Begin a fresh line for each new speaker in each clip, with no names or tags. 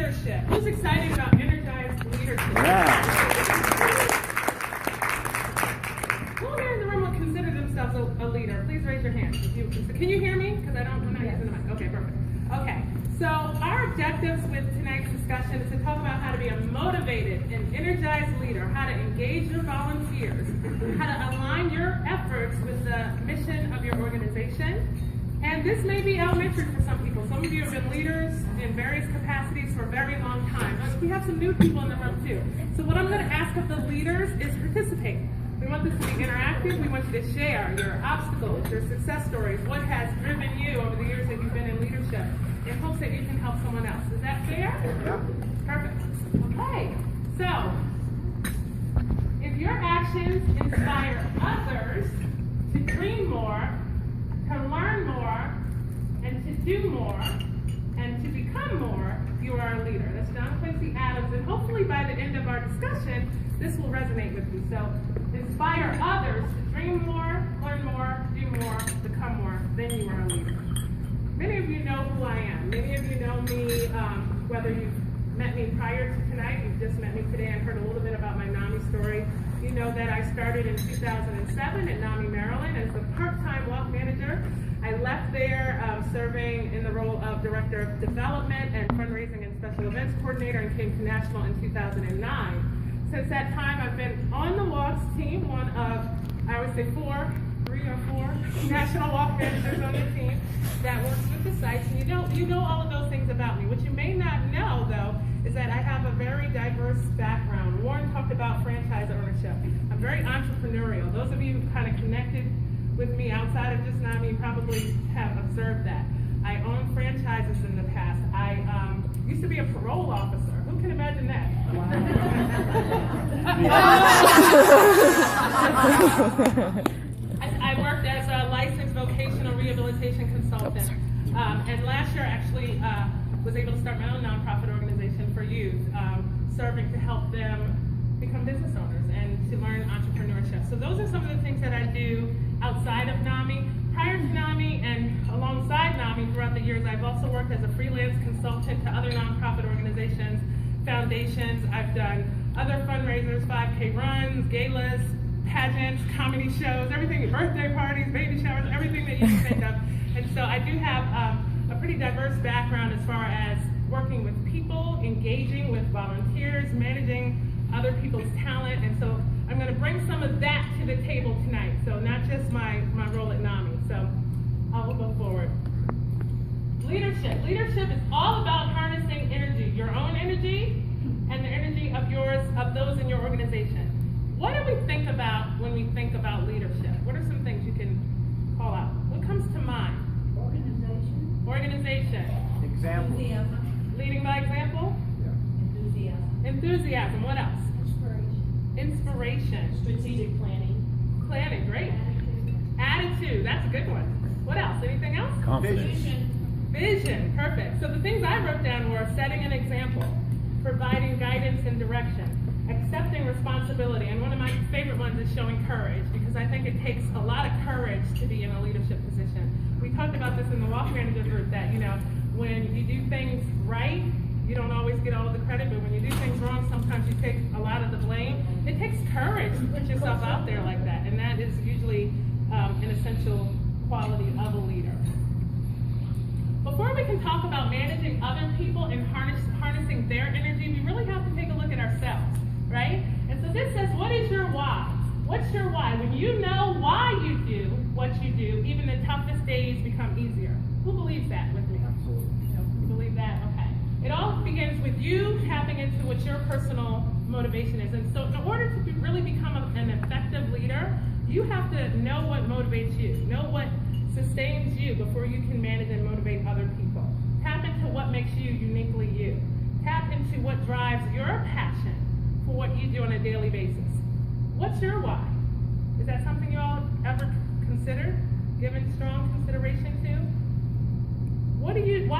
leadership. Who's excited about energized leadership?
Yeah.
Who here in the room would consider themselves a leader? Please raise your hand. Can you hear me? Because I'm not using the mic. Okay, perfect. Okay, so our objectives with tonight's discussion is to talk about how to be a motivated and energized leader, how to engage your volunteers, how to align your efforts with the mission of your organization. And this may be elementary for some people. Some of you have been leaders in various capacities for a very long time. But we have some new people in the room too. So what I'm going to ask of the leaders is participate. We want this to be interactive. We want you to share your obstacles, your success stories, what has driven you over the years that you've been in leadership, in hopes that you can help someone else. Is that fair?
Yeah.
Perfect. Okay. So, if your actions inspire others to dream more, to learn more, and to do more, and to become more, you are a leader. That's John Quincy Adams, and hopefully by the end of our discussion, this will resonate with you. So, inspire others to dream more, learn more, do more, become more, then you are a leader. Many of you know who I am. Many of you know me, whether you've met me prior to tonight, you've just met me today and heard a little bit about my NAMI story. You know that I started in 2007 at NAMI, Maryland as a part-time walk manager. I left there serving in the role of Director of Development and Fundraising and Special Events Coordinator and came to National in 2009. Since that time, I've been on the walks team, one of, I would say 3 or 4 national walk managers on the team that works with the sites. And you know all of those things about me. What you may not know, though, is that I have a very diverse background. Warren talked about franchise ownership. I'm very entrepreneurial. Those of you who kind of connected with me outside of just NAMI probably have observed that. I own franchises in the past. I used to be a parole officer. Who can imagine that? I worked as a licensed vocational rehabilitation consultant. And last year, actually, was able to start my own nonprofit organization for youth, serving to help them become business owners and to learn entrepreneurship. So those are some of the things that I do outside of NAMI. Prior to NAMI and alongside NAMI throughout the years, I've also worked as a freelance consultant to other nonprofit organizations, foundations. I've done other fundraisers, 5K runs, galas, pageants, comedy shows, everything, birthday parties, baby showers, everything that you can think of. And so I do have a pretty diverse background as far as working with people, engaging with volunteers, managing other people's talent. And so I'm going to bring some of that to the table tonight. So not just my role at NAMI. So I will go forward. Leadership. Leadership is all about harnessing energy, your own energy and the energy of those in your organization. What do we think about when we think about leadership? What are some things you can call out? What comes to mind? Organization.
Example.
Enthusiasm.
Leading by example?
Yeah.
Enthusiasm. What else? Inspiration.
Strategic planning.
Planning, great. Attitude, that's a good one. What else? Anything else?
Confidence.
Vision, perfect. So the things I wrote down were setting an example, providing guidance and direction, accepting responsibility, and one of my favorite ones is showing courage, because I think it takes a lot of courage to be in a leadership position. We talked about this in the walk manager group that, when you do things right, you don't always get all of the credit, but when you do things wrong, sometimes you take a lot of the blame. It takes courage to put yourself out there like that, and that is usually an essential quality of a leader. Before we can talk about managing other people and harnessing their energy, we really have to take a look at ourselves, right? And so this says, what is your why? What's your why? When you know why you do what you do, even the toughest days become easier. Who believes that with me?
Absolutely.
You believe that? Okay. It all begins with you tapping into what your personal motivation is. And so in order to really become an effective leader, you have to know what motivates you, know what sustains you before you can manage and motivate other people. Tap into what makes you uniquely you. Tap into what drives your passion for what you do on a daily basis. What's your why? Is that something you all ever considered, given strong consideration to? Why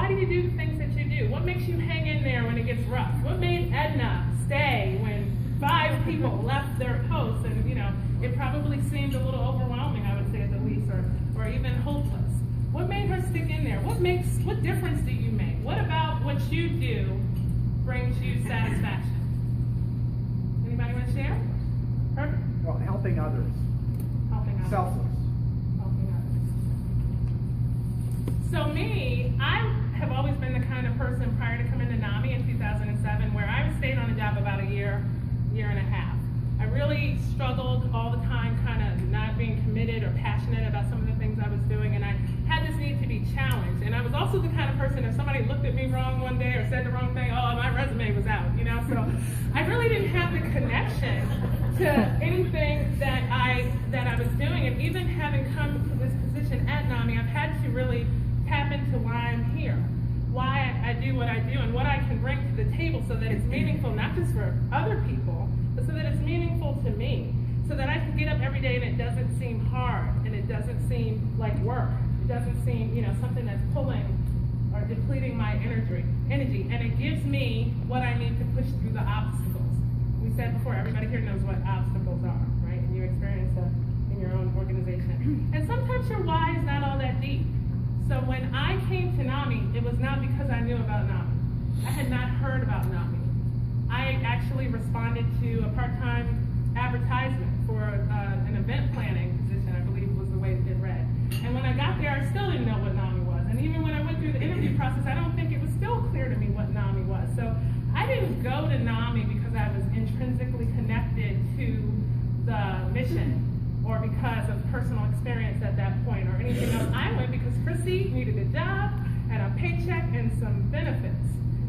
do you do the things that you do? What makes you hang in there when it gets rough? What made Edna stay when 5 people left their posts and, it probably seemed a little overwhelming, I would say at the least, or even hopeless? What made her stick in there? What difference do you make? What about what you do brings you satisfaction? Anybody want to share? Perfect.
Well, helping others.
Helping others.
Selfless.
Helping others. So me, I have always been the kind of person prior to coming to NAMI in 2007 where I stayed on a job about a year and a half. I really struggled all the time kind of not being committed or passionate about some of the things I was doing, and I had this need to be challenged. And I was also the kind of person, if somebody looked at me wrong one day or said the wrong thing, oh, my resume was out, you know? So I really didn't have the connection to anything that I was doing. And even having come to this position at NAMI, I've had to really tap into why I'm here, why I do what I do, and what I can bring to the table so that it's meaningful not just for other people, but so that it's meaningful to me, so that I can get up every day and it doesn't seem hard, and it doesn't seem like work. It doesn't seem, something that's pulling or depleting my energy, and it gives me what I need to push through the obstacles. We said before, everybody here knows what obstacles are, right? And you experience that in your own organization. And sometimes your why is not all that deep. So when I came to NAMI, it was not because I knew about NAMI. I had not heard about NAMI. I actually responded to a part-time advertisement for an event planning position, I believe was the way it read. And when I got there, I still didn't know what NAMI was. And even when I went through the interview process, I don't think it was still clear to me what NAMI was. So I didn't go to NAMI because I was intrinsically connected to the mission or because of personal experience at that point or anything else. I went because Chrissy needed a job and a paycheck and some benefits.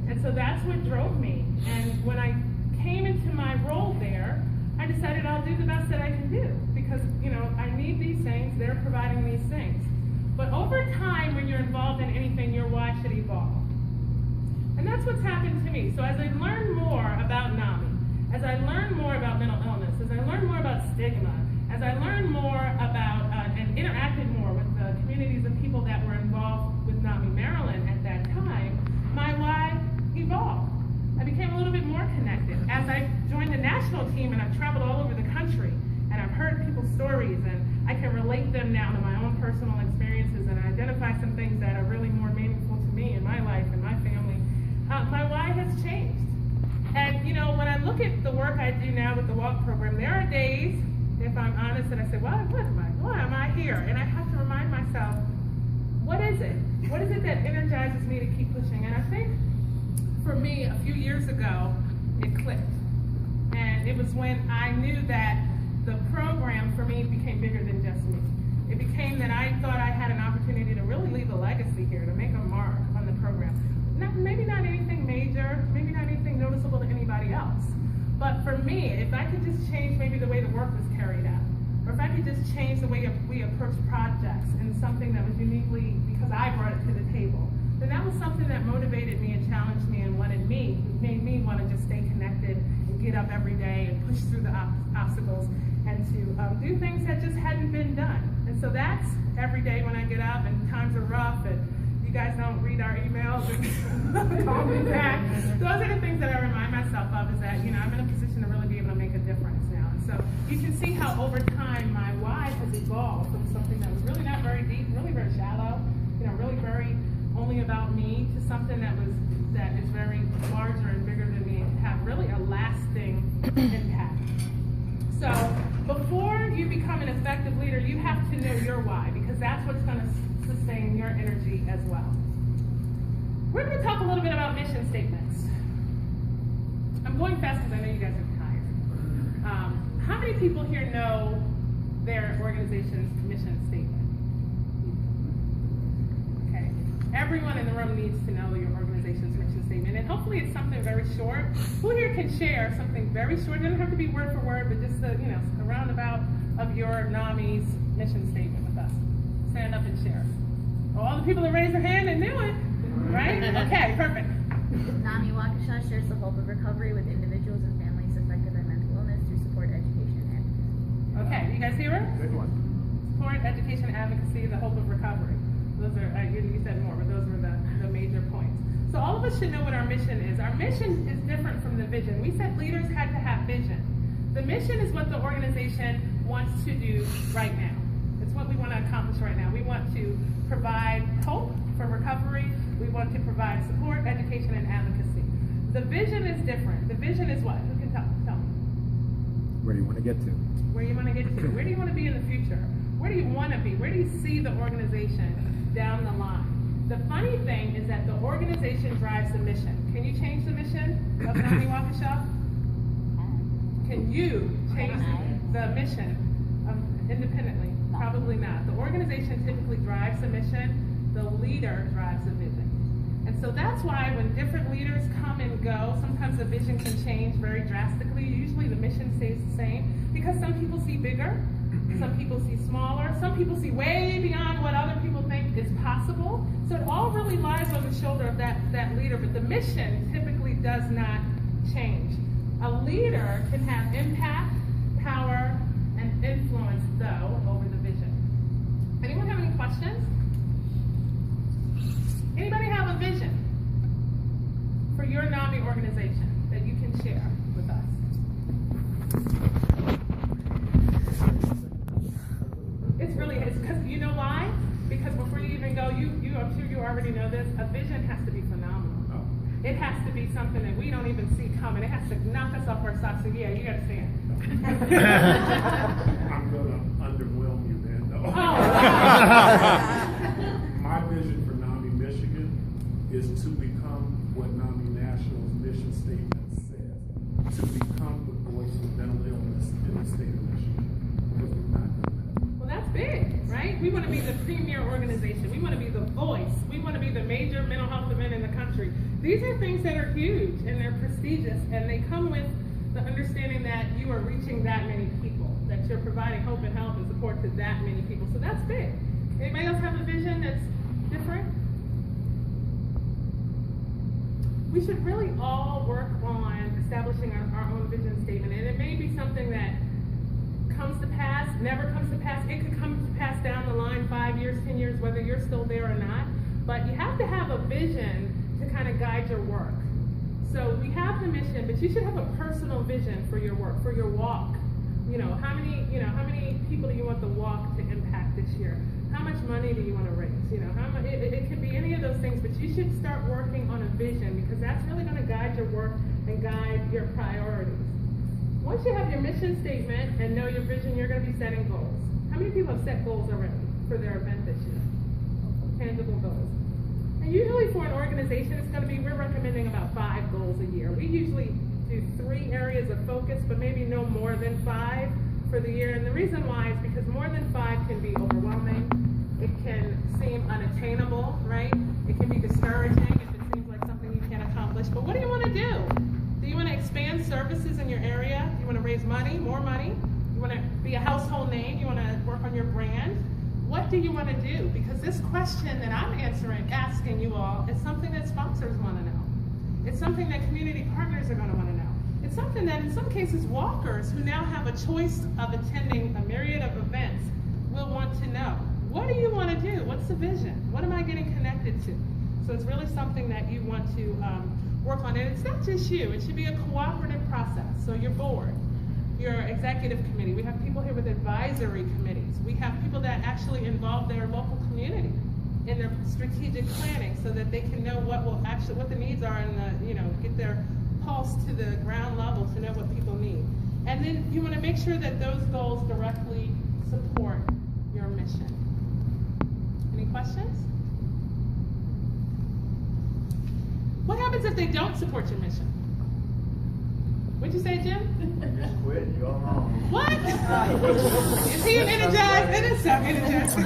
And so that's what drove me. And when I came into my role there, I decided I'll do the best that I can do because, I need these things, they're providing these things. But over time, when you're involved in anything, your why should evolve. And that's what's happened to me. So as I learned more about NAMI, as I learned more about mental illness, as I learned more about stigma, as I learned more about and interacted more with the communities of people that were involved with NAMI Maryland at that time, my why evolved. I became a little bit more connected. As I joined the national team and I've traveled all over the country and I've heard people's stories and I can relate them now to my own personal experiences and identify some things that are really more meaningful to me in my life and my family, my why has changed. And when I look at the work I do now with the WALK program, there are days, if I'm honest, that I say, why am I here? And I have to remind myself, what is it? What is it that energizes me to keep pushing? And I think for me, a few years ago, it clicked. And it was when I knew that the program for me became bigger than just me. It became that I thought I had an opportunity to really leave a legacy here, to make a mark on the program. Maybe not anything major, maybe not anything noticeable to anybody else. But for me, if I could just change maybe the way the work was carried out, or if I could just change the way we approach projects in something that was uniquely because I brought it to the table, then that was something that motivated me and challenged me and made me want to just stay connected and get up every day and push through the obstacles and to do things that just hadn't been done. And so that's every day when I get up and times are rough and you guys don't read our emails and call me back. Those are the things that I remind myself of is that, I'm in a position to really be able to make a difference now. And so you can see how over time my why has evolved from something that was really not very deep, really very shallow, really very only about me to something that is very larger and bigger than me and have really a lasting impact. So before you become an effective leader, you have to know your why because that's what's going to sustain your energy as well. We're going to talk a little bit about mission statements. I'm going fast because I know you guys are tired. How many people here know their organization's mission statement? Okay. Everyone in the room needs to know your organization's mission statement, and hopefully it's something very short. Who here can share something very short? It doesn't have to be word for word, but just a roundabout of your NAMI's mission statement with us. Stand up and share. All the people that raised their hand and knew it, right? Okay, perfect.
NAMI Waukesha shares the hope of recovery with individuals and families affected by mental illness through support, education, and advocacy.
Okay, you guys hear it?
Good one.
Support, education, advocacy, the hope of recovery. Those are, you said more, but those were the major points. So all of us should know what our mission is. Our mission is different from the vision. We said leaders had to have vision. The mission is what the organization wants to do right now. It's what we want to accomplish right now. We want to provide hope for recovery. We want to provide support, education, and advocacy. The vision is different. The vision is what? Who can tell me?
Where do you want to get to?
Where you want to get to? Where do you want to be in the future? Where do you want to be? Where do you see the organization down the line? The funny thing is that the organization drives the mission. Can you change the mission of NAMI Waukesha? Can you change the mission independently? Probably not. The organization typically drives the mission. The leader drives the vision. And so that's why when different leaders come and go, sometimes the vision can change very drastically. Usually the mission stays the same because some people see bigger, some people see smaller, some people see way beyond what other people think is possible. So it all really lies on the shoulder of that leader, but the mission typically does not change. A leader can have impact, power, and influence, though, over the vision. Anyone have any questions? Anybody have a vision for your NAMI organization that you can share with us? It's because you know why? Because before you even go, I'm sure you already know this, a vision has to be phenomenal. It has to be something that we don't even see coming. It has to knock us off our socks. So yeah, you gotta stand.
I'm gonna underwhelm you then, though.
Oh, wow.
My vision for NAMI Michigan is to become what NAMI National's mission statement says, to become the voice of mental illness in the state of Michigan. Because we've not done that.
Well, that's big, right? We want to be the premier organization. We want to be the voice. We want to be the major mental health event in the country. These are things that are huge and they're prestigious, and they come with the understanding that you are reaching that many people, that you're providing hope and help and support to that many people. So that's big. Anybody else have a vision that's different? We should really all work on establishing our own vision statement, and it may be something that comes to pass, never comes to pass. It could come to pass down the line 5 years, 10 years, whether you're still there or not. But you have to have a vision to kind of guide your work. So we have the mission, but you should have a personal vision for your work, for your walk. How many people do you want the walk to impact this year? How much money do you want to raise? It can be any of those things, but you should start working on a vision because that's really going to guide your work and guide your priorities. Once you have your mission statement and know your vision, you're going to be setting goals. How many people have set goals already for their event this year? Tangible goals. And usually for an organization, it's going to be, we're recommending about 5 goals a year. We usually do 3 areas of focus, but maybe no more than 5 for the year. And the reason why is because more than 5 can be overwhelming. It can seem unattainable, right? It can be discouraging if it seems like something you can't accomplish. But what do you want to do? Do you want to expand services in your area? Do you want to raise money, more money? You want to be a household name? You want to work on your brand? What do you want to do? Because this question that I'm asking you all is something that sponsors want to know. It's something that community partners are going to want to know. It's something that in some cases walkers who now have a choice of attending a myriad of events will want to know. What do you want to do? What's the vision? What am I getting connected to? So it's really something that you want to work on. And it's not just you. It should be a cooperative process. So your board, your executive committee. We have people here with advisory committees. We have people that actually involve their local community in their strategic planning so that they can know what the needs are and get their pulse to the ground level to know what people need. And then you want to make sure that those goals directly support your mission. Any questions? What happens if they don't support your mission? What'd you say, Jim?
Just quit, you go home.
What? Is he an energized? That is so energized.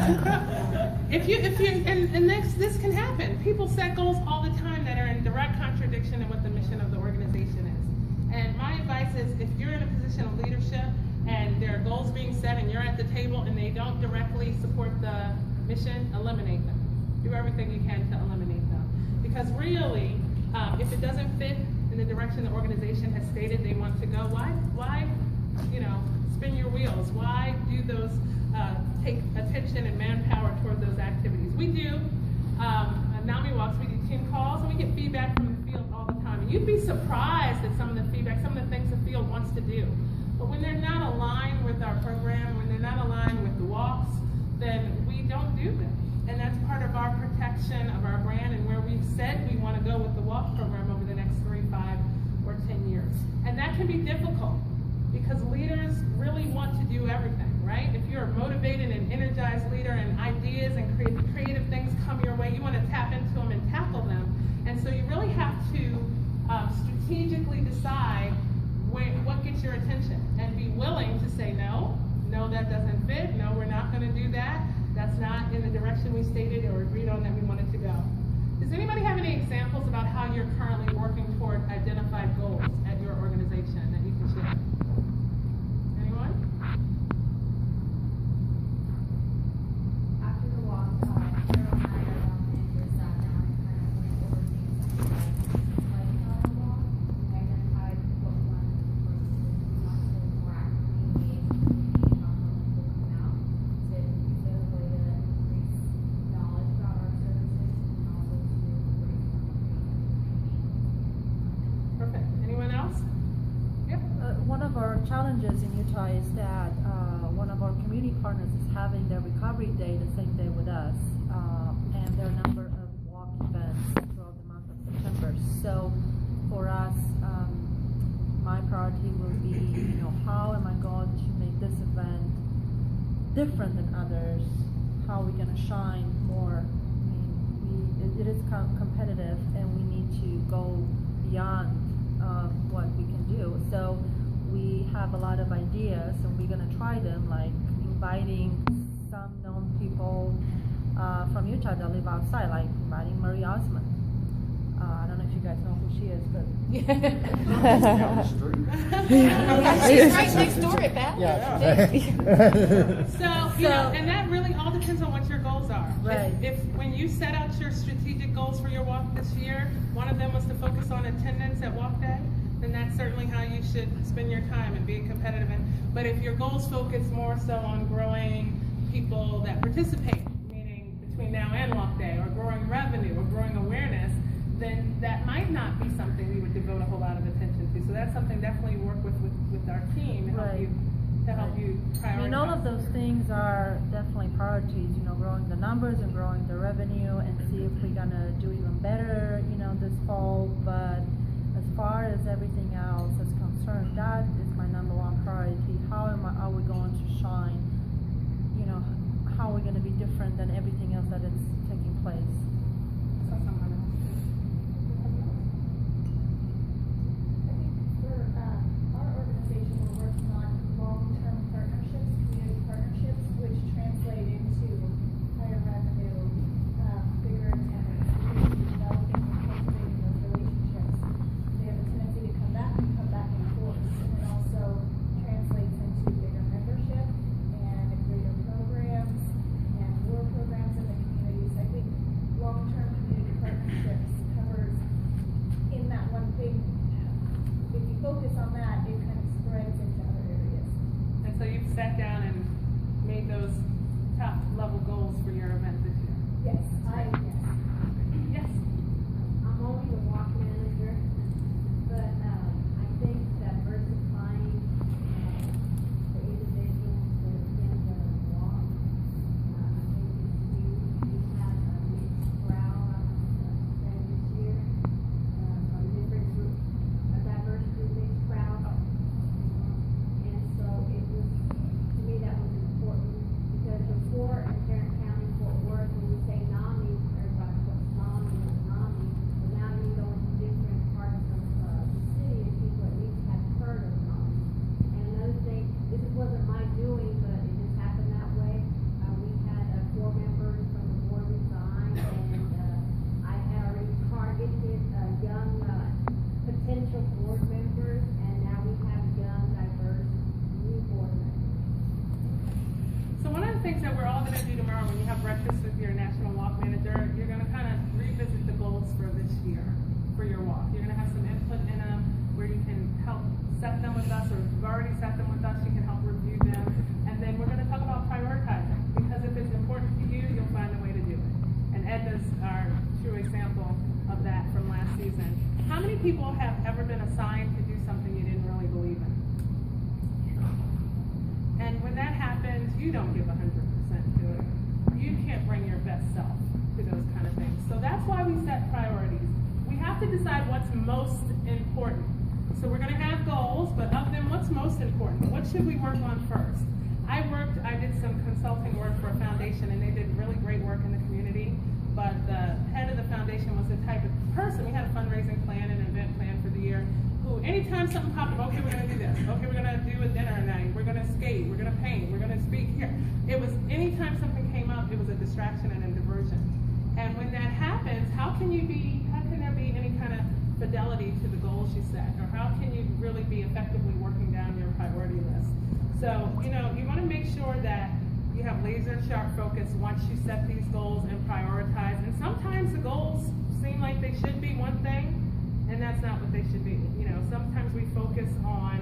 This can happen. People set goals all the time that are in direct contradiction in what the mission of the organization is. And my advice is, if you're in a position of leadership and there are goals being set and you're at the table and they don't directly support the mission, eliminate them. Do everything you can to eliminate them. Because really, if it doesn't fit in the direction the organization has stated they want to go, why spin your wheels? Why do those, take attention and manpower toward those activities? We do, NAMI Walks, we do team calls, and we get feedback from the field all the time. And you'd be surprised at some of the feedback, some of the things the field wants to do. But when they're not aligned with our program, when they're not aligned with the walks, then we don't do them. And that's part of our protection of our brand and where we've said we want to go with the walk program over the next 3, 5, can be difficult because leaders really want to do everything, right? If you're a motivated and energized leader and ideas and creative things come your way, you want to tap into them and tackle them. And so you really have to strategically decide what gets your attention and be willing to say no, that doesn't fit, no, we're not going to do that. That's not in the direction we stated or agreed on that we wanted to go. Does anybody have any examples about how you're currently working toward identified goals at your organization that you can share? Anyone?
After the walk, Carol and I, our manager, sat down and kind of went over things like on the walk. We identified what we wanted to do versus we wanted to more actively engage in the community, how people come out to use it as a way to increase knowledge about our services and also to raise more.
Perfect. Anyone else? Yep.
One of our challenges in Utah is that one of our community partners is having their recovery day the same day with us, and there are a number of walk events throughout the month of September. So for us, my priority will be, how am I going to make this event different than others? How are we going to shine more? I mean, it is competitive, and we need to go beyond what we can do. So we have a lot of ideas, and we're going to try them, like inviting some known people from Utah that live outside, like inviting Marie Osmond. I don't know if you guys know who she is, but
Down the street.
She's right next door at Bell.
So, and that really all depends on what your goals are.
Right.
If when you set out your strategic goals for your walk this year, one of them was to focus on attendance at walk day, then that's certainly how you should spend your time and be competitive. But if your goals focus more so on growing people that participate, meaning between now and walk day, or growing revenue, or growing awareness, then that might not be something we would devote a whole lot of attention to. So that's something definitely work with our team to help you prioritize.
I mean, all of those things are definitely priorities, growing the numbers and growing the revenue, and see if we're gonna do even better, this fall. But as far as everything else is concerned, that is my number one priority. How are we going to shine? How are we going to be different than everything else that is taking place?
So someone else.
I think for our organization, we're working on long-term partnerships, community partnerships, which translate into higher revenue, bigger attendance, developing and cultivating those relationships. They have a tendency to come back in force, and it also translates into bigger membership and greater programs and more programs in the communities. I think long-term community partnerships covers in that one thing. If you focus on that, it kind of spreads into other areas.
And so you've sat down and made those top level goals for your event this year.
Yes,
Yes.
I'm only the walk manager, but I think diversifying the individuals that attend the walk, I think is huge. We had a mixed crowd, I must say, this year, from different groups, a diverse group, mixed crowd. And so it was, to me, that was important, because before in Tarrant County, Fort Worth, when we say NAMI, everybody puts NAMI and NAMI, but now you go into different parts of the city and people at least have heard of NAMI. And another thing, this wasn't my doing, but it just happened that way. We had 4 members from the board resign, and I had already targeted young potential board members, and now we have young, diverse new board members.
So one of the things that we're all going to do tomorrow when you have breakfast with your national walk manager, you're going to kind of revisit the goals for this year for your walk. You're going to have some input in them where you can help set them with us, or if you've already set them with us, you can help review them. And then we're going to talk about prioritizing, because if it's important to you, you'll find a way to do it. And Edna's our true example of that from last season. How many people have ever been assigned to do something you didn't really believe in? And when that happens, you don't give 100% to it. You can't bring your best self to those kind of things. So that's why we set priorities. We have to decide what's most important. So we're going to have goals, but of them, what's most important? What should we work on first? I did some consulting work for a foundation, and they did really great work in the community, but the head of the foundation was the type of person, we had a fundraising plan and an event plan for the year, who anytime something popped up, okay, we're going to do this, okay, we're going to do a dinner night, we're going to skate, we're going to paint, we're going to speak here. It was, anytime something came up, it was a distraction and a diversion. And when that happens, how can there be any kind of fidelity to the goals you set? Or how can you really be effectively working down your priority list? So, you want to make sure that you have laser sharp focus once you set these goals and prioritize. And sometimes the goals seem like they should be one thing, and that's not what they should be. Sometimes we focus on,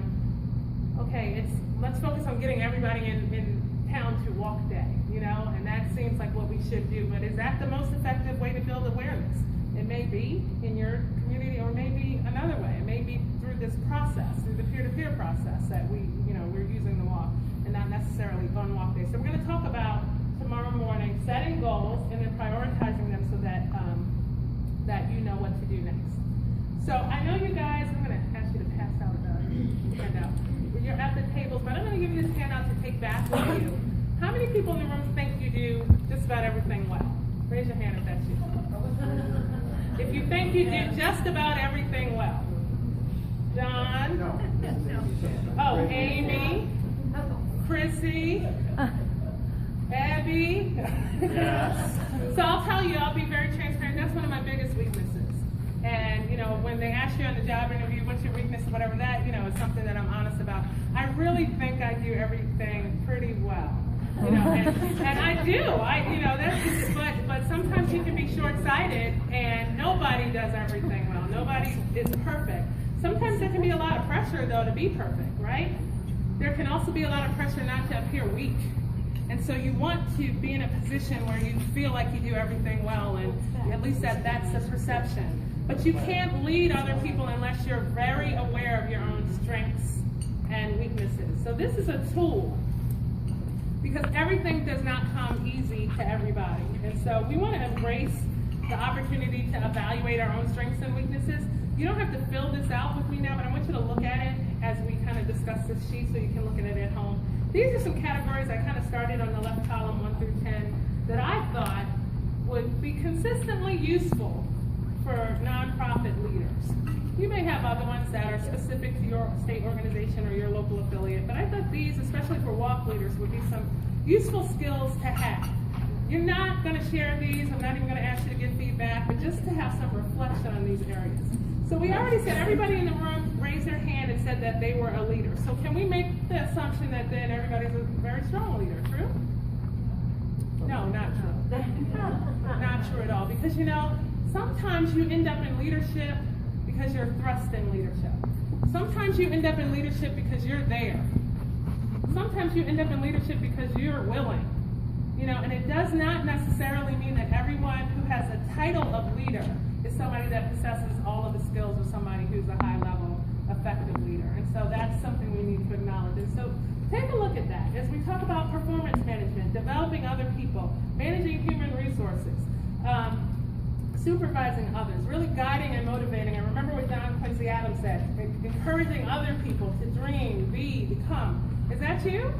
okay, let's focus on getting everybody in town to walk day, and that seems like what we should do. But is that the most effective way to build awareness? It may be in your community, or it may be another way. It may be through this process, through the peer-to-peer process that we're using the walk, and not necessarily on walk day. So we're going to talk about tomorrow morning setting goals and then prioritizing them so that that you know what to do next. So I know you guys. I'm going to ask you to pass out the handout. You're at the tables, but I'm going to give you this handout to take back with you. How many people in the room think you do just about everything well? Raise your hand if that's you. If you think you do just about everything well. John? Oh, Amy? Chrissy? Abby?
Yes.
So I'll tell you, I'll be very transparent. That's one of my biggest weaknesses. And, when they ask you on the job interview, what's your weakness, whatever that, is something that I'm honest about. I really think I do everything pretty well. And I do. But sometimes you can be short-sighted, and nobody does everything well. Nobody is perfect. Sometimes there can be a lot of pressure, though, to be perfect, right? There can also be a lot of pressure not to appear weak. And so you want to be in a position where you feel like you do everything well, and at least that's the perception. But you can't lead other people unless you're very aware of your own strengths and weaknesses. So this is a tool, because everything does not come easy to everybody. And so we want to embrace the opportunity to evaluate our own strengths and weaknesses. You don't have to fill this out with me now, but I want you to look at it as we kind of discuss this sheet so you can look at it at home. These are some categories I kind of started on the left column, 1 through 10, that I thought would be consistently useful for nonprofit leaders. You may have other ones that are specific to your state organization or your local affiliate, but I thought these, especially for walk leaders, would be some useful skills to have. You're not going to share these. I'm not even going to ask you to give feedback, but just to have some reflection on these areas. So we already said everybody in the room raised their hand and said that they were a leader. So can we make the assumption that then everybody's a very strong leader? True? No, not true. Not true at all. Because sometimes you end up in leadership because you're thrust in leadership. Sometimes you end up in leadership because you're there. Sometimes you end up in leadership because you're willing. And it does not necessarily mean that everyone who has a title of leader is somebody that possesses all of the skills of somebody who's a high-level, effective leader. And so that's something we need to acknowledge. And so take a look at that as we talk about performance management, developing other people, managing human resources, supervising others, really guiding and motivating. And remember what John Quincy Adams said, encouraging other people to dream, be, become. Is that you?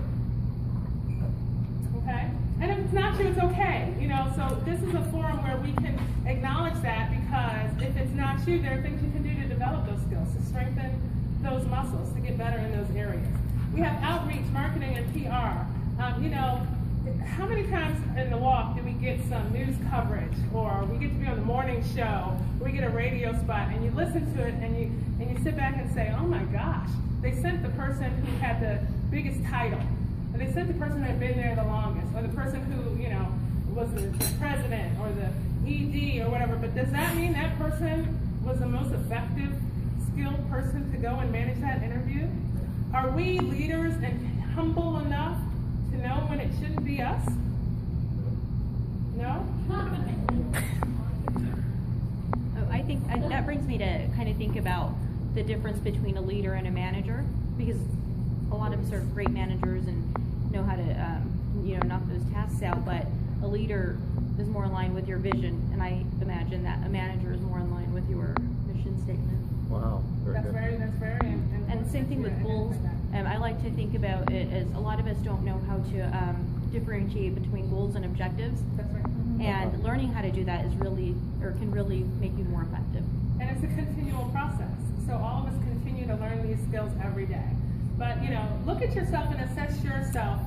Okay. And if it's not you, it's okay. So this is a forum where we can acknowledge that, because if it's not you, there are things you can do to develop those skills, to strengthen those muscles, to get better in those areas. We have outreach, marketing, and PR. How many times in the walk do we get some news coverage, or we get to be on the morning show, or we get a radio spot, and you listen to it, and you sit back and say, oh my gosh, they sent the person who had the biggest title, or they sent the person who had been there the longest, or the person who, was the president, or the ED, or whatever. But does that mean that person was the most effective, skilled person to go and manage that interview? Are we leaders and humble enough to know when it shouldn't be us? No?
I think that brings me to kind of think about the difference between a leader and a manager, because a lot of us are great managers and know how to knock those tasks out, but a leader is more in line with your vision, and I imagine that a manager is more in line with your mission statement.
Wow.
That's very
same thing with goals. I like to think about it as a lot of us don't know how to differentiate between goals and objectives.
That's right.
And learning how to do that is really, or can really make you more effective.
And it's a continual process. So all of us continue to learn these skills every day. But, you know, look at yourself and assess yourself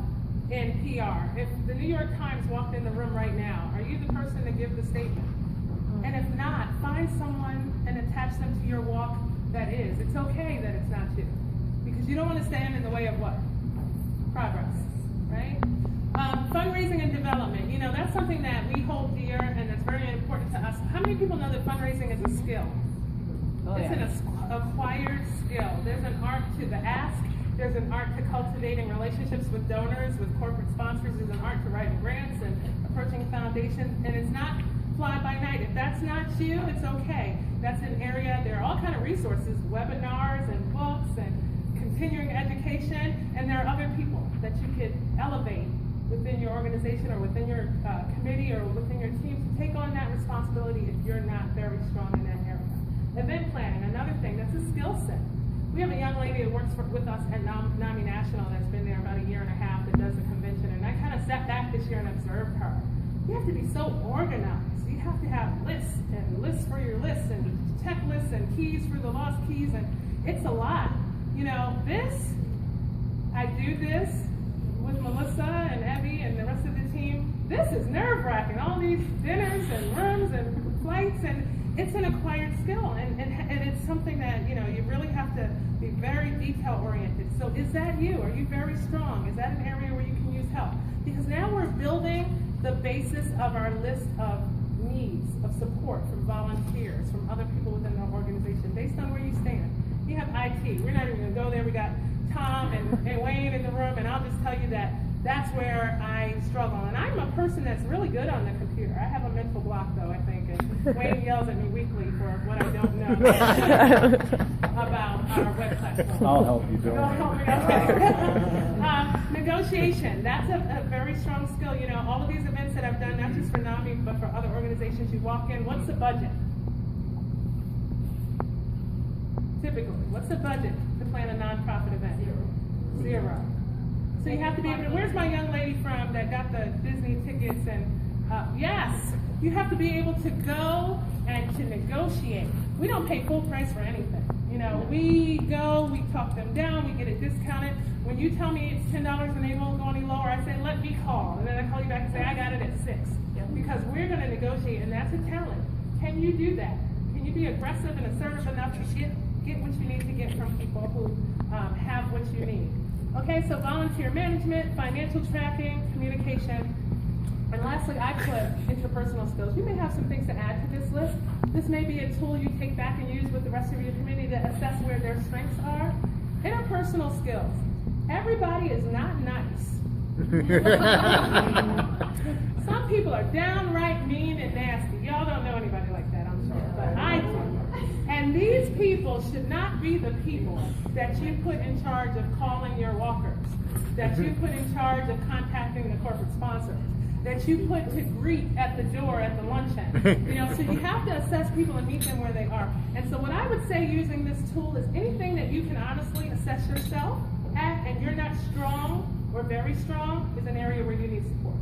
in PR. If the New York Times walked in the room right now, are you the person to give the statement? And if not, find someone and attach them to your walk that is. It's okay that it's not you. Because you don't want to stand in the way of what? Progress, right? Fundraising and development. You know, that's something that we hold dear and that's very important to us. How many people know that fundraising is a skill? It's an acquired skill. There's an art to the ask. There's an art to cultivating relationships with donors, with corporate sponsors. There's an art to writing grants and approaching foundations. And it's not fly by night. If that's not you, it's okay. That's an area, there are all kinds of resources, webinars and books and continuing education. And there are other people that you could elevate within your organization or within your committee or within your team to take on that responsibility if you're not very strong in that area. Event planning, another thing, that's a skill set. We have a young lady that works with us at NAMI National that's been there about 1.5 years that does the convention, and I kind of sat back this year and observed her. You have to be so organized. You have to have lists and lists for your lists and checklists and keys for the lost keys, and it's a lot. You know, I do this with Melissa and Evie and the rest of the team. This is nerve-wracking. All these dinners and rooms and flights, and it's an acquired skill, and it's something that, you know, you really have to be very detail-oriented. So is that you? Are you very strong? Is that an area where you can use help? Because now we're building the basis of our list of needs, of support from volunteers, from other people within the organization, based on where you stand. You have IT. We're not even going to go there. We got Tom and Wayne in the room, and I'll just tell you that that's where I struggle. And I'm a person that's really good on the computer. I have a mental block, though, I think. And Wayne yells at me weekly for what I don't know about our web platform.
I'll help you, Bill.
You'll help me, okay. Negotiation. That's a very strong skill. You know, all of these events that I've done, not just for NAMI, but for other organizations, you walk in, what's the budget? Typically, what's the budget to plan a nonprofit event? Zero. So you have to be able to, where's my young lady from that got the Disney tickets? And yes, you have to be able to go and to negotiate. We don't pay full price for anything. You know, we go, we talk them down, we get it discounted. When you tell me it's $10 and they won't go any lower, I say, let me call. And then I call you back and say, I got it at $6. Because we're going to negotiate, and that's a talent. Can you do that? Can you be aggressive and assertive enough to get what you need to get from people who have what you need? Okay, so volunteer management, financial tracking, communication, and lastly, I put interpersonal skills. You may have some things to add to this list. This may be a tool you take back and use with the rest of your community to assess where their strengths are. Interpersonal skills. Everybody is not nice. Some people are downright mean and nasty. Y'all don't know anybody like that, I'm sure, but I do. And these people should not be the people that you put in charge of calling your walkers, that you put in charge of contacting the corporate sponsors, that you put to greet at the door at the luncheon. You know, so you have to assess people and meet them where they are. And so what I would say using this tool is anything that you can honestly assess yourself at and you're not strong or very strong is an area where you need support.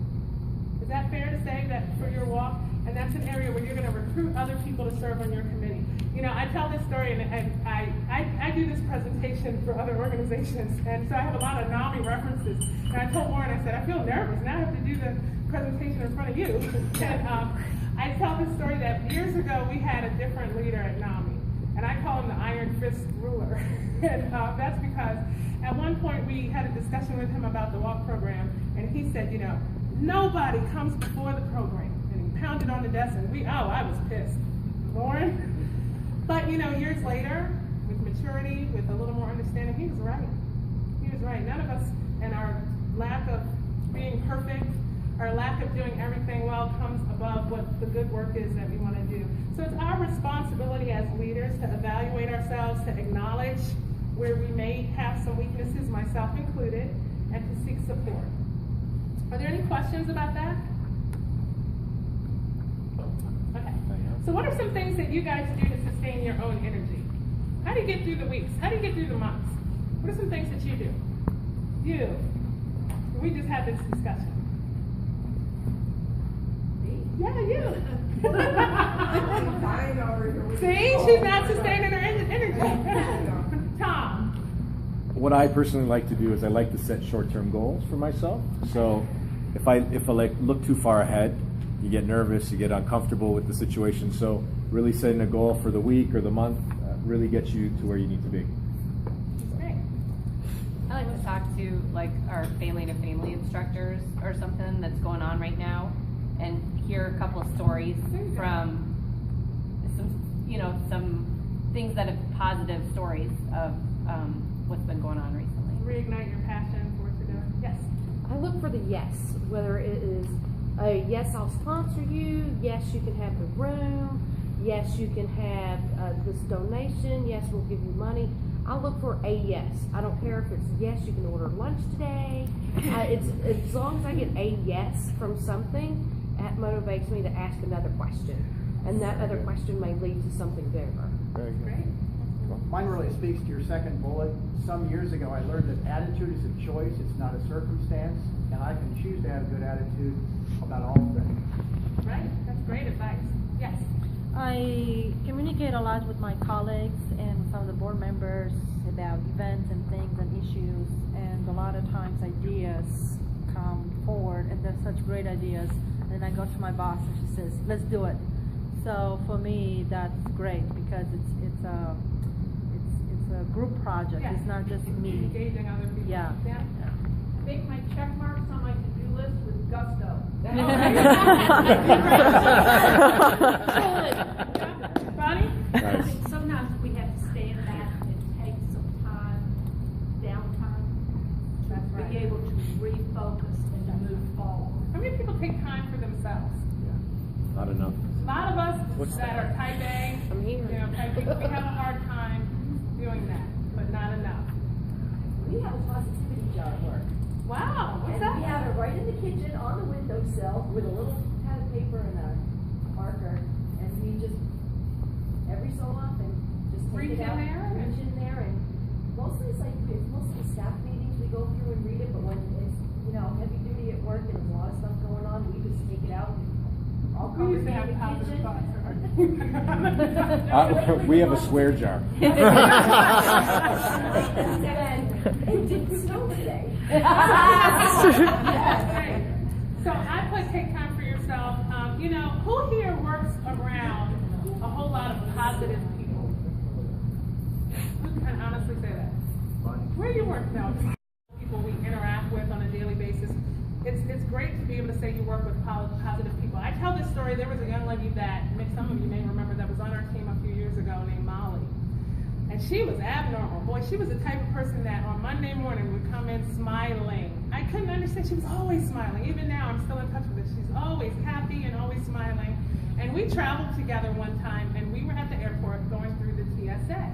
Is that fair to say that for your walk? And that's an area where you're going to recruit other people to serve on your committee. You know, I tell this story, and I do this presentation for other organizations, and so I have a lot of NAMI references. And I told Warren, I said, I feel nervous, and I have to do the presentation in front of you. And I tell this story that years ago we had a different leader at NAMI, and I call him the Iron Fist ruler. And that's because at one point we had a discussion with him about the walk program, and he said, you know, nobody comes before the program. And he pounded on the desk, and I was pissed. Lauren? But, you know, years later, with maturity, with a little more understanding, he was right. He was right. None of us, and our lack of being perfect, our lack of doing everything well comes above what the good work is that we want to do. So it's our responsibility as leaders to evaluate ourselves, to acknowledge where we may have some weaknesses, myself included, and to seek support. Are there any questions about that? Okay. So what are some things that you guys do to sustain your own energy? How do you get through the weeks? How do you get through the months? What are some things that you do? You. We just had this discussion. Yeah, you. See, she's not sustaining her energy. Tom.
What I personally like to do is I like to set short-term goals for myself. So if I like look too far ahead, you get nervous, you get uncomfortable with the situation. So really setting a goal for the week or the month really gets you to where you need to be.
I like to talk to like our family to family instructors or something that's going on right now, and hear a couple of stories from some things that have positive stories of what's been going on recently.
Reignite your passion for what you're doing. Yes.
I look for the yes, whether it is a yes, I'll sponsor you, yes, you can have the room, yes, you can have this donation, yes, we'll give you money. I look for a yes. I don't care if it's yes, you can order lunch today. It's as long as I get a yes from something, that motivates me to ask another question, and that other question may lead to something bigger.
Very good.
Great.
Mine really speaks to your second bullet. Some years ago, I learned that attitude is a choice, it's not a circumstance, and I can choose to have a good attitude about all things.
Right. That's great advice. Yes.
I communicate a lot with my colleagues and some of the board members about events and things and issues, and a lot of times ideas come forward, and they're such great ideas, and I go to my boss and she says, let's do it. So for me, that's great because it's a group project.
Yes.
It's not just me.
Engaging other people.
Yeah.
Make my check marks on my to-do list with gusto.
Bonnie?
I think sometimes we have to stand back and take some time, downtime, to be able to refocus and to move forward.
How many people take time for themselves?
Not enough.
A lot of us that are type A,
I'm here.
type B, we have a hard time doing that, but not enough.
We have a positivity jar at work.
Wow, what's
And
that?
we have it right in the kitchen on the windowsill with a little pad of paper and a marker, and we just, every so often, just take
Reach
it out,
in there and-
reach in there, and mostly it's mostly staff meetings, we go through and read it, but when it's, heavy duty at work and there's a lot of stuff going on, we just take it out and all
We used to have
in the
positive
kitchen.
thoughts.
We have a swear jar.
And it didn't snow today.
Great. So I put take time for yourself. Who here works around a whole lot of positive people? Who can honestly say that? Where do you work now? People we interact with on a daily basis. It's great to be able to say you work with positive people. I tell this story. There was a young lady that some of you may remember that was on our team a few years ago named Molly. And she was abnormal. Boy, she was the type of person that on Monday morning would come in smiling. I couldn't understand. She was always smiling. Even now, I'm still in touch with her. She's always happy and always smiling. And we traveled together one time, and we were at the airport going through the TSA.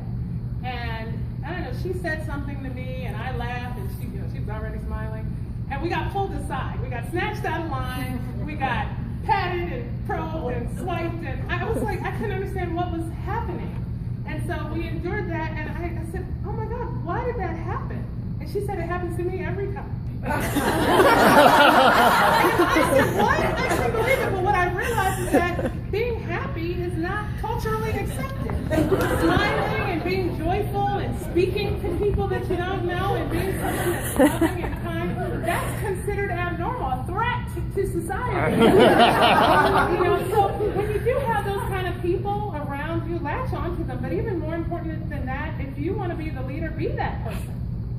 And I don't know, she said something to me, and I laughed, and she was already smiling. And we got pulled aside. We got snatched out of line. We got patted and probed and swiped, and I was like, I couldn't understand what was happening. And so we endured that, and I said, oh my God, why did that happen? And she said, it happens to me every time. And I said, what? I couldn't believe it, but what I realized is that being happy is not culturally accepted. Smiling and being joyful and speaking to people that you don't know and being someone that's loving and kind, that's considered abnormal, a threat to society. So when you do have those kind of people around you, latch onto them. But even more important than that, if you want to be the leader, be that person.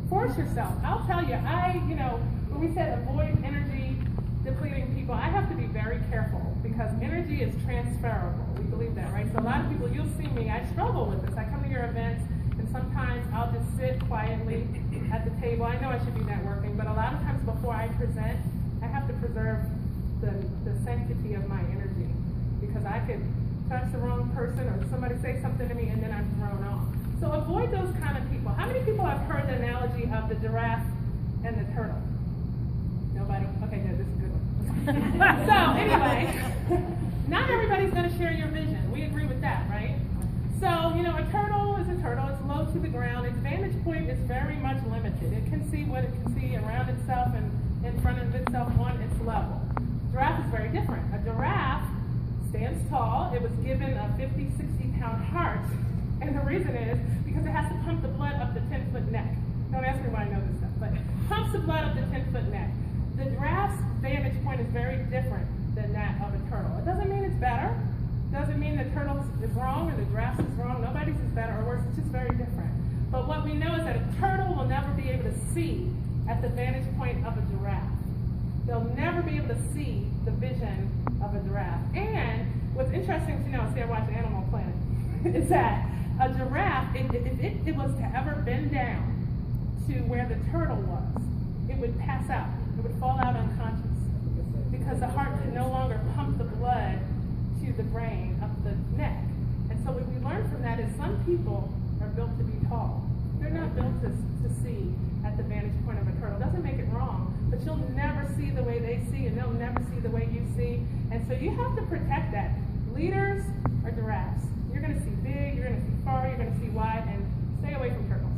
Force yourself. I'll tell you, when we said avoid energy depleting people, I have to be very careful because energy is transferable. We believe that, right? So a lot of people, you'll see me, I struggle with this. I come to your events, and sometimes I'll just sit quietly at the table. I know I should be networking, but a lot of times before I present, I have to preserve the sanctity of my energy because I could touch the wrong person or somebody say something to me and then I'm thrown off. So avoid those kind of people. How many people have heard the analogy of the giraffe and the turtle? Nobody? Okay, good. This is a good one. So anyway, not everybody's going to share your vision. We agree with that, right? So, a turtle is a turtle. It's low to the ground. Its vantage point is very much limited. It can see what it can see around itself and in front of itself on its level. Giraffe is very different. A giraffe stands tall. It was given a 50, 60-pound heart. And the reason is because it has to pump the blood up the 10-foot neck. Don't ask me why I know this stuff, but pumps the blood up the 10-foot neck. The giraffe's vantage point is very different than that of a turtle. It doesn't mean it's better. It doesn't mean the turtle is wrong or the giraffe is wrong. Nobody's is better or worse. It's just very different. But what we know is that a turtle will never be able to see at the vantage point of a giraffe. They'll never be able to see the vision of a giraffe. And what's interesting to know, see, I watch Animal Planet, is that a giraffe, if it was to ever bend down to where the turtle was, it would pass out. It would fall out unconscious because the heart can no longer pump the blood to the brain up the neck. And so what we learn from that is some people are built to be tall. They're not built to see at the vantage point of a turtle. It doesn't make it wrong, but you'll never see the way they see, and they'll never see the way you see. And so you have to protect that. Leaders are giraffes. You're going to see big, you're going to see far, you're going to see wide, and stay away from turtles.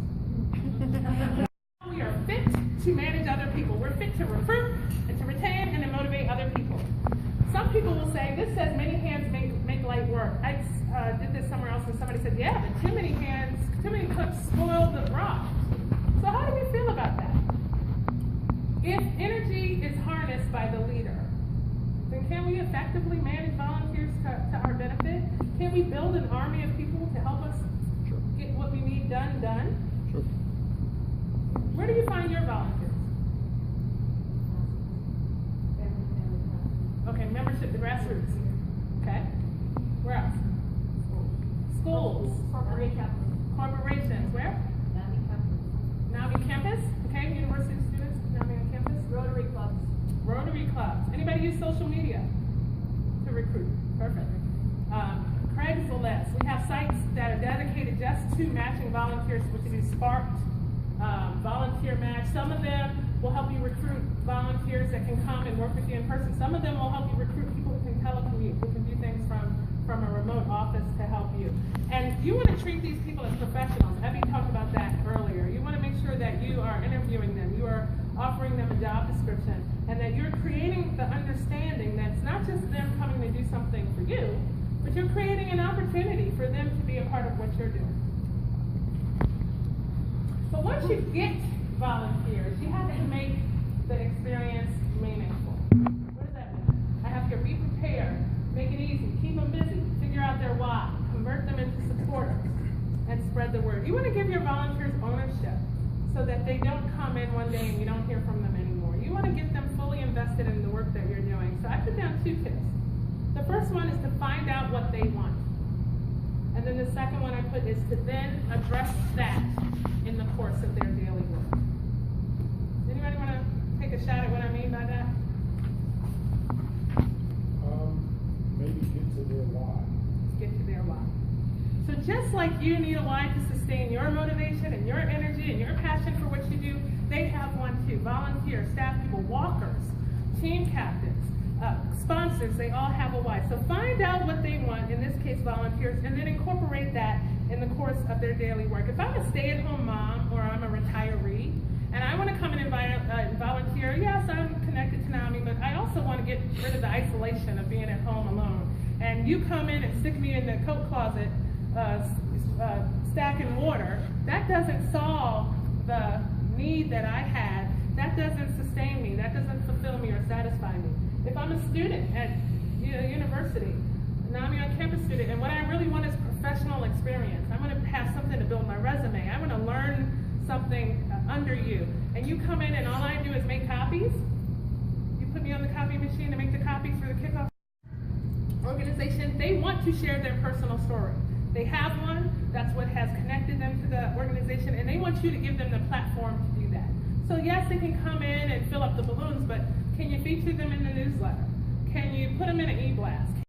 We are fit to manage other people. We're fit to recruit and to retain and to motivate other people. Some people will say, this says many hands make light work. I did this somewhere else and somebody said, yeah, but too many hands, too many cooks spoil the broth. So how do we feel about that? If energy is harnessed by the leader, then can we effectively manage volunteers to our benefit? Can we build an army of people to help us get what we need done?
Sure.
Where do you find your volunteers? Okay, membership, the grassroots. Okay. Where else? Schools. Corporations. Where? NAMI campus. Okay, university students, NAMI on campus. Rotary clubs. Rotary clubs. Anybody use social media to recruit? Perfect. Craigslist. We have sites that are dedicated just to matching volunteers, which is Sparked, Volunteer Match. Some of them will help you recruit volunteers that can come and work with you in person. Some of them will help you recruit people who can telecommute, who can do things from a remote office to help you. And you want to treat these people as professionals. Abby talked about that earlier. You want to make sure that you are interviewing them, you are offering them a job description, and that you're creating the understanding that it's not just them coming to do something for you, but you're creating an opportunity for them to be a part of what you're doing. But once you get volunteers, you have to make the experience meaningful. What does that mean? I have to be prepared, make it easy, keep them busy, figure out their why, convert them into supporters, and spread the word. You want to give your volunteers ownership so that they don't come in one day and you don't hear from them anymore. You want to get them fully invested in the work that you're doing. So I put down 2 tips. The first one is to find out what they want. And then the second one I put is to then address that in the course of their daily work. Anybody want to take a shot at what I mean by that?
Maybe get to their why.
Get to their why. So just like you need a why to sustain your motivation and your energy and your passion for what you do, they have one too. Volunteers, staff people, walkers, team captains, sponsors, they all have a why. So find out what they want, in this case volunteers, and then incorporate that in the course of their daily work. If I'm a stay-at-home mom or I'm a retiree, and I want to come in and volunteer, yes, I'm connected to NAMI, but I also want to get rid of the isolation of being at home alone. And you come in and stick me in the coat closet stacking water, that doesn't solve the need that I had. That doesn't sustain me. That doesn't fulfill me or satisfy me. If I'm a student at university, NAMI on campus student, and what I really want is professional experience. I want to have something to build my resume. I want to learn something under you. And you come in and all I do is make copies. You put me on the copy machine to make the copies for the kickoff organization. They want to share their personal story. They have one. That's what has connected them to the organization, and they want you to give them the platform to do that. So yes, they can come in and fill up the balloons, but can you feature them in the newsletter? Can you put them in an e-blast?